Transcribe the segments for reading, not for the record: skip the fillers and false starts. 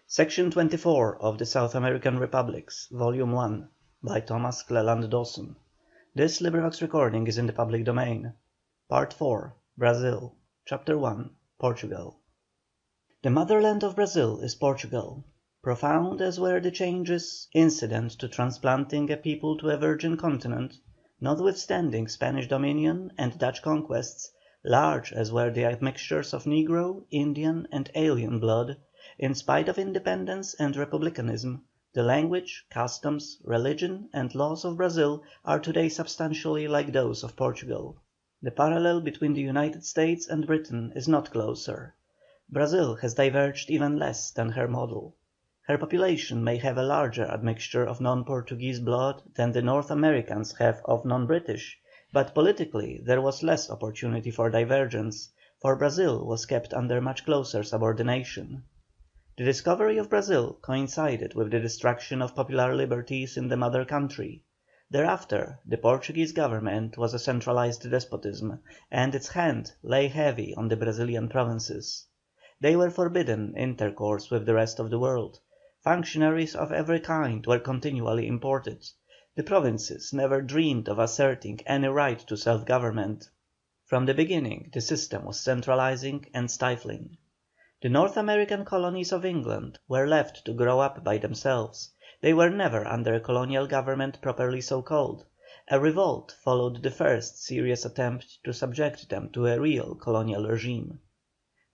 Section 24 of the South American Republics, Volume 1, by Thomas Cleland Dawson. Recording is in the public domain. Part 4, Brazil. Chapter 1, Portugal. The motherland of Brazil is Portugal. Profound as were the changes incident to transplanting a people to a virgin continent, notwithstanding Spanish dominion and Dutch conquests, large as were the admixtures of Negro, Indian, and alien blood, in spite of independence and republicanism, the language, customs, religion, and laws of Brazil are today substantially like those of Portugal. The parallel between the United States and Britain is not closer. Brazil has diverged even less than her model. Her population may have a larger admixture of non-Portuguese blood than the North Americans have of non-British, but politically there was less opportunity for divergence, for Brazil was kept under much closer subordination. The discovery of Brazil coincided with the destruction of popular liberties in the mother country. Thereafter the Portuguese government was a centralized despotism, and its hand lay heavy on the Brazilian provinces. They were forbidden intercourse with the rest of the world. Functionaries of every kind were continually imported. The provinces never dreamed of asserting any right to self-government. From the beginning the system was centralizing and stifling. The North American colonies of England were left to grow up by themselves. They were never under a colonial government properly so called. A revolt followed the first serious attempt to subject them to a real colonial regime.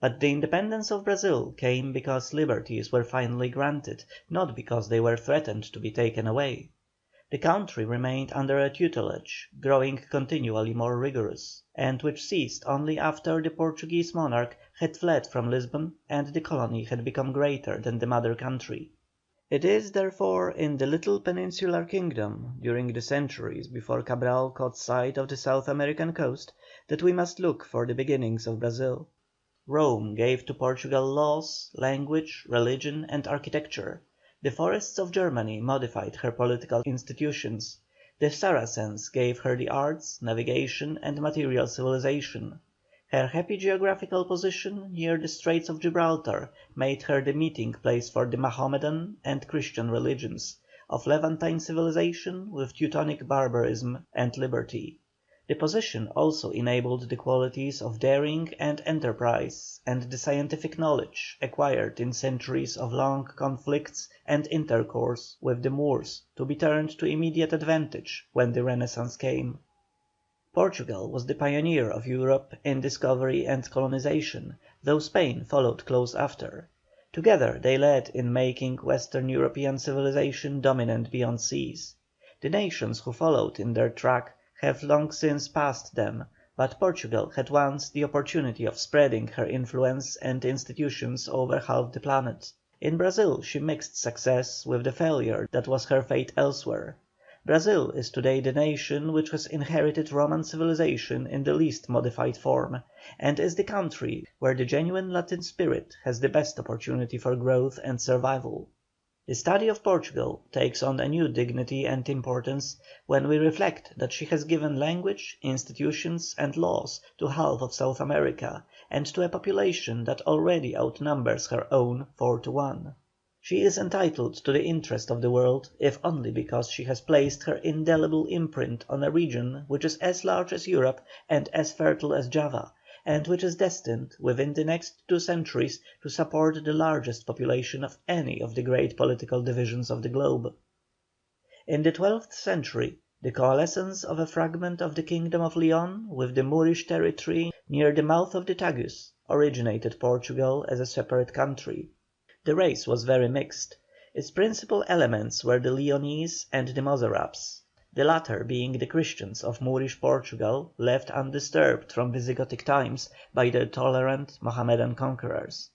But the independence of Brazil came because liberties were finally granted, not because they were threatened to be taken away. The country remained under a tutelage, growing continually more rigorous, and which ceased only after the Portuguese monarch had fled from Lisbon and the colony had become greater than the mother country. It is therefore in the little peninsular kingdom, during the centuries before Cabral caught sight of the South American coast, that we must look for the beginnings of Brazil. Rome gave to Portugal laws, language, religion, and architecture. The forests of Germany modified her political institutions. The Saracens gave her the arts, navigation, and material civilization. Her happy geographical position near the Straits of Gibraltar made her the meeting place for the Mohammedan and Christian religions, of Levantine civilization with Teutonic barbarism and liberty. The position also enabled the qualities of daring and enterprise, and the scientific knowledge acquired in centuries of long conflicts and intercourse with the Moors to be turned to immediate advantage when the Renaissance came. Portugal was the pioneer of Europe in discovery and colonization, though Spain followed close after. Together they led in making Western European civilization dominant beyond seas. The nations who followed in their track have long since passed them, but Portugal had once the opportunity of spreading her influence and institutions over half the planet. In Brazil she mixed success with the failure that was her fate elsewhere. Brazil is today the nation which has inherited Roman civilization in the least modified form, and is the country where the genuine Latin spirit has the best opportunity for growth and survival. The study of Portugal takes on a new dignity and importance when we reflect that she has given language, institutions, and laws to half of South America, and to a population that already outnumbers her own 4-1. She is entitled to the interest of the world, if only because she has placed her indelible imprint on a region which is as large as Europe and as fertile as Java, and which is destined within the next 2 centuries to support the largest population of any of the great political divisions of the globe. In the 12th century, the coalescence of a fragment of the kingdom of Leon with the Moorish territory near the mouth of the Tagus originated Portugal as a separate country. The race was very mixed. Its principal elements were the Leonese and the Mozarabs, the latter being the Christians of Moorish Portugal left undisturbed from Visigothic times by their tolerant Mohammedan conquerors.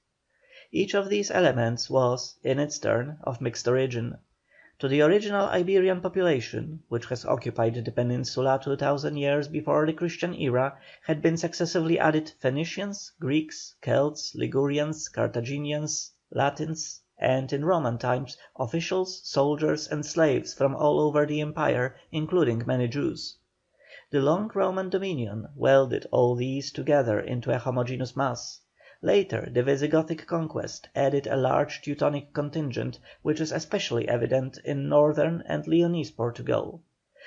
Each of these elements was, in its turn, of mixed origin. To the original Iberian population, which has occupied the peninsula 2000 years before the Christian era, had been successively added Phoenicians, Greeks, Celts, Ligurians, Carthaginians, Latins, and in Roman times officials, soldiers, and slaves from all over the empire, including many Jews. The long Roman dominion welded all these together into a homogeneous mass. Later the Visigothic conquest added a large Teutonic contingent, which is especially evident in northern and Leonese Portugal.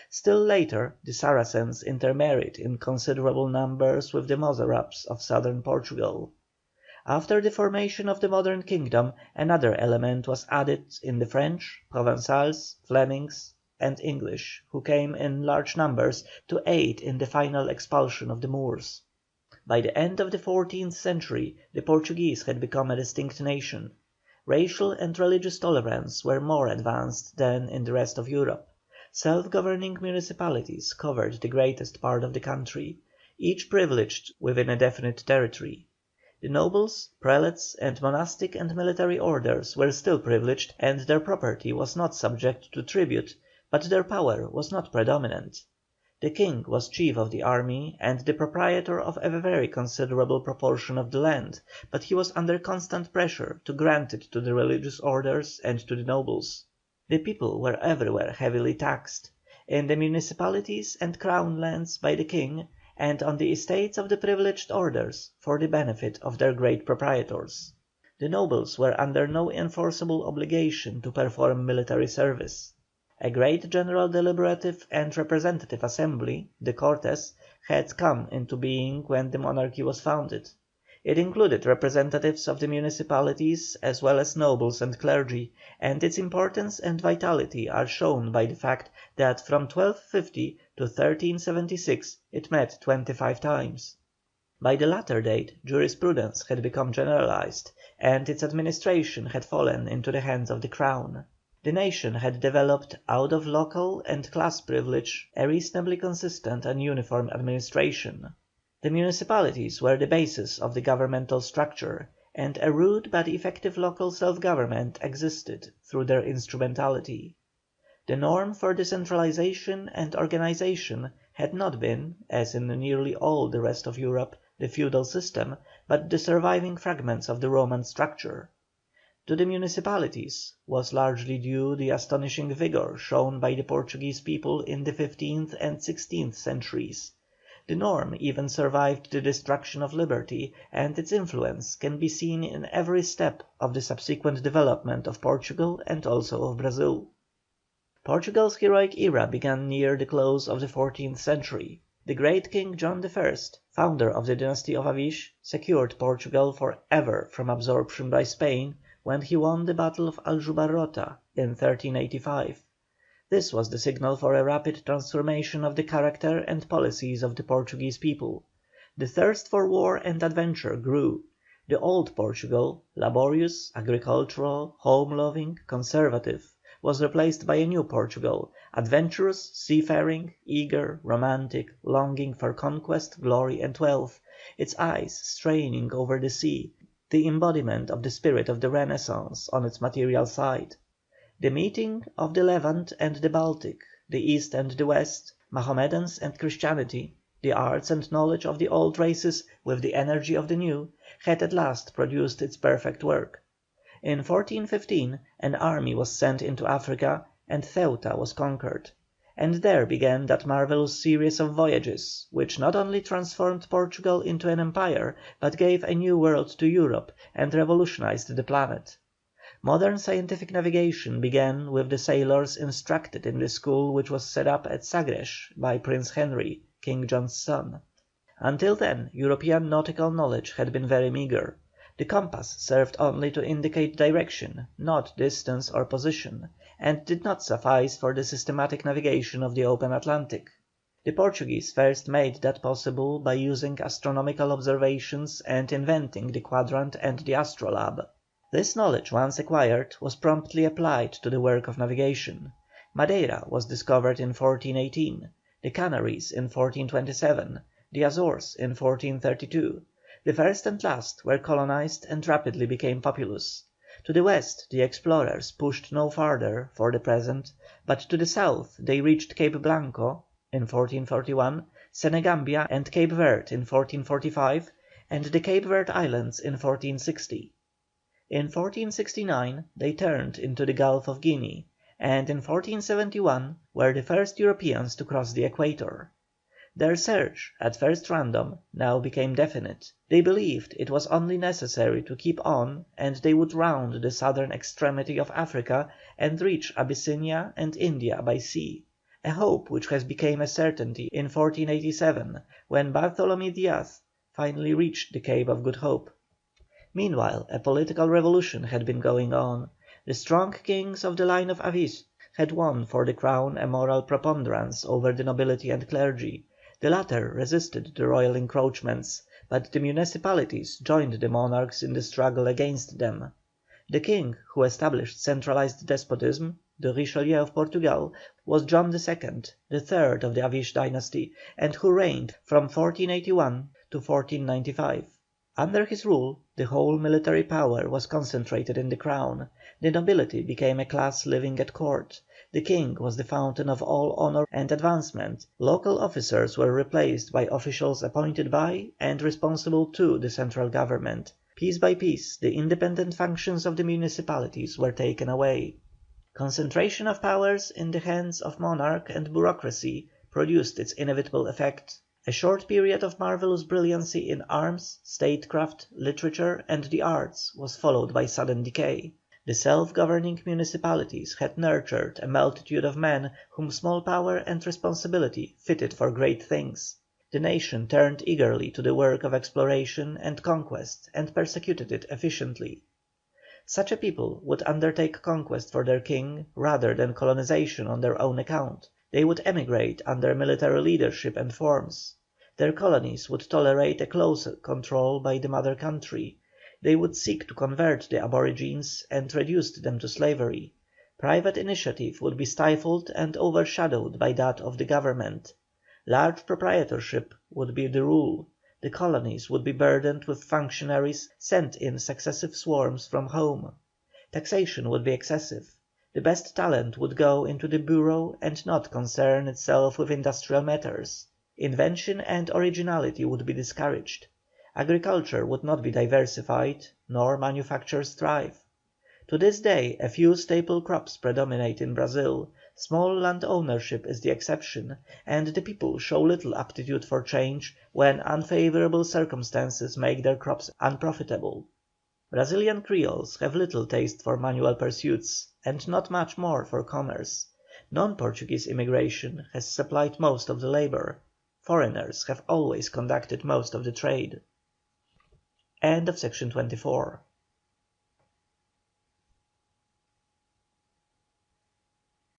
Still later the Saracens intermarried in considerable numbers with the Mozarabs of southern Portugal. After the formation of the modern kingdom, another element was added in the French, Provençals, Flemings, and English, who came in large numbers to aid in the final expulsion of the Moors. By the end of the 14th century the Portuguese had become a distinct nation. Racial and religious tolerance were more advanced than in the rest of Europe. Self-governing municipalities covered the greatest part of the country, each privileged within a definite territory. The nobles, prelates, and monastic and military orders were still privileged, and their property was not subject to tribute, but their power was not predominant. The king was chief of the army and the proprietor of a very considerable proportion of the land, but he was under constant pressure to grant it to the religious orders and to the nobles. The people were everywhere heavily taxed, in the municipalities and crown lands by the king, and on the estates of the privileged orders for the benefit of their great proprietors. The nobles were under no enforceable obligation to perform military service. A great general deliberative and representative assembly, the Cortes, had come into being when the monarchy was founded. It included representatives of the municipalities as well as nobles and clergy, and its importance and vitality are shown by the fact that from 1250 to 1376 it met 25 times. By the latter date jurisprudence had become generalized, and its administration had fallen into the hands of the Crown. The nation had developed out of local and class privilege a reasonably consistent and uniform administration. The municipalities were the basis of the governmental structure, and a rude but effective local self-government existed through their instrumentality. The norm for decentralization and organization had not been, as in nearly all the rest of Europe, the feudal system, but the surviving fragments of the Roman structure. To the municipalities was largely due the astonishing vigour shown by the Portuguese people in the 15th and 16th centuries. The norm even survived the destruction of liberty, and its influence can be seen in every step of the subsequent development of Portugal and also of Brazil. Portugal's heroic era began near the close of the 14th century. The great King John I, founder of the dynasty of Avish, secured Portugal for ever from absorption by Spain when he won the battle of Aljubarrota in 1385. This was the signal for a rapid transformation of the character and policies of the Portuguese people. The thirst for war and adventure grew. The old Portugal, laborious, agricultural, home-loving, conservative, was replaced by a new Portugal, adventurous, seafaring, eager, romantic, longing for conquest, glory, and wealth, its eyes straining over the sea, the embodiment of the spirit of the Renaissance on its material side. The meeting of the Levant and the Baltic, the East and the West, Mahomedans and Christianity, the arts and knowledge of the old races with the energy of the new, had at last produced its perfect work. In 1415 an army was sent into Africa and Ceuta was conquered, and there began that marvellous series of voyages which not only transformed Portugal into an empire, but gave a new world to Europe and revolutionized the planet. Modern scientific navigation began with the sailors instructed in the school which was set up at Sagres by Prince Henry, King John's son. Until then European nautical knowledge had been very meagre. The compass served only to indicate direction, not distance or position, and did not suffice for the systematic navigation of the open Atlantic. The Portuguese first made that possible by using astronomical observations and inventing the quadrant and the astrolabe. This knowledge once acquired was promptly applied to the work of navigation. Madeira was discovered in 1418, the Canaries in 1427, the Azores in 1432. The first and last were colonized and rapidly became populous. To the west the explorers pushed no farther for the present, but to the south they reached Cape Blanco in 1441, Senegambia and Cape Verde in 1445, and the Cape Verde Islands in 1460. In 1469 they turned into the Gulf of Guinea, and in 1471 were the first Europeans to cross the equator. Their search, at first random, now became definite. They believed it was only necessary to keep on and they would round the southern extremity of Africa and reach Abyssinia and India by sea, a hope which has become a certainty in 1487, when Bartolomé Diaz finally reached the Cape of Good Hope. Meanwhile a political revolution had been going on. The strong kings of the line of Avís had won for the crown a moral preponderance over the nobility and clergy. The latter resisted the royal encroachments, but the municipalities joined the monarchs in the struggle against them. The king who established centralized despotism, the Richelieu of Portugal, was John II, the third of the Avís dynasty, and who reigned from 1481 to 1495. Under his rule the whole military power was concentrated in the crown, the nobility became a class living at court, the king was the fountain of all honour and advancement, local officers were replaced by officials appointed by and responsible to the central government. Piece by piece the independent functions of the municipalities were taken away. Concentration of powers in the hands of monarch and bureaucracy produced its inevitable effect. A short period of marvellous brilliancy in arms, statecraft, literature, and the arts was followed by sudden decay. The self-governing municipalities had nurtured a multitude of men whom small power and responsibility fitted for great things. The nation turned eagerly to the work of exploration and conquest and persecuted it efficiently. Such a people would undertake conquest for their king rather than colonization on their own account. They would emigrate under military leadership and forms. Their colonies would tolerate a close control by the mother country. They would seek to convert the aborigines and reduce them to slavery. Private initiative would be stifled and overshadowed by that of the government. Large proprietorship would be the rule. The colonies would be burdened with functionaries sent in successive swarms from home. Taxation would be excessive. The best talent would go into the bureau and not concern itself with industrial matters. Invention and originality would be discouraged. Agriculture would not be diversified, nor manufactures thrive. To this day a few staple crops predominate in Brazil, small land ownership is the exception, and the people show little aptitude for change when unfavourable circumstances make their crops unprofitable. Brazilian Creoles have little taste for manual pursuits, and not much more for commerce. Non-Portuguese immigration has supplied most of the labour. Foreigners have always conducted most of the trade. Section 24.